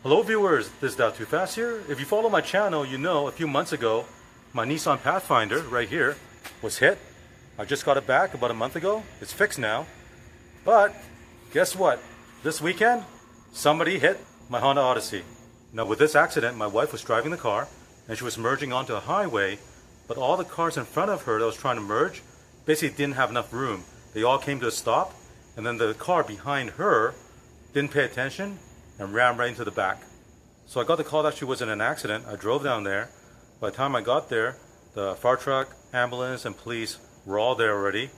Hello viewers, this is Too Fast here. If you follow my channel, you know a few months ago, my Nissan Pathfinder right here was hit. I just got it back about a month ago. It's fixed now. But guess what? This weekend, somebody hit my Honda Odyssey. Now with this accident, my wife was driving the car and she was merging onto a highway, but all the cars in front of her that was trying to merge basically didn't have enough room. They all came to a stop, and then the car behind her didn't pay attention and ran right into the back. So I got the call that she was in an accident. I drove down there. By the time I got there, the fire truck, ambulance, and police were all there already.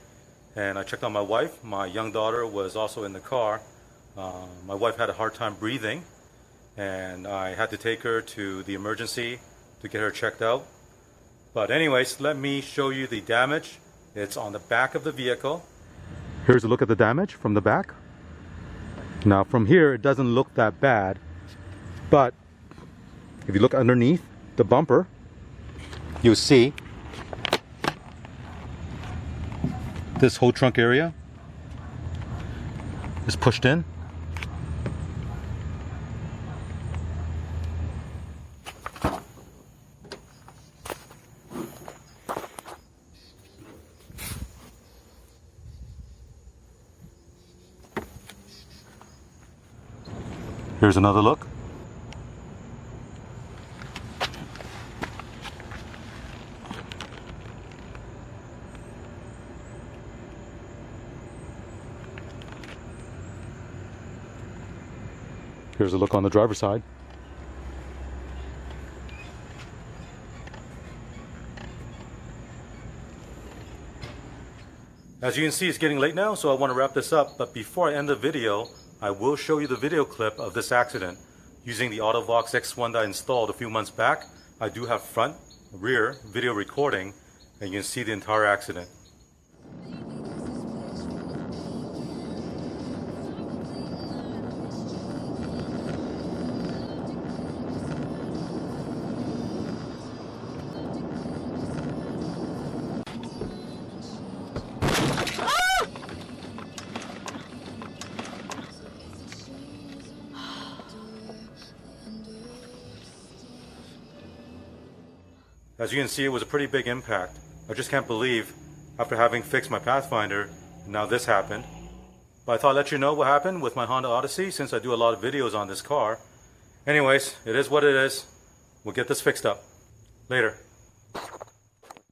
And I checked on my wife. My young daughter was also in the car. My wife had a hard time breathing, and I had to take her to the emergency to get her checked out. But anyways, let me show you the damage. It's on the back of the vehicle. Here's a look at the damage from the back. Now from here it doesn't look that bad, but if you look underneath the bumper, you'll see this whole trunk area is pushed in. Here's another look. Here's a look on the driver's side. As you can see, it's getting late now, so I want to wrap this up. But before I end the video, I will show you the video clip of this accident. Using the Autovox X1 that I installed a few months back, I do have front, rear video recording, and you can see the entire accident. As you can see, it was a pretty big impact. I just can't believe, after having fixed my Pathfinder, now this happened. But I thought I'd let you know what happened with my Honda Odyssey, since I do a lot of videos on this car. Anyways, it is what it is. We'll get this fixed up. Later.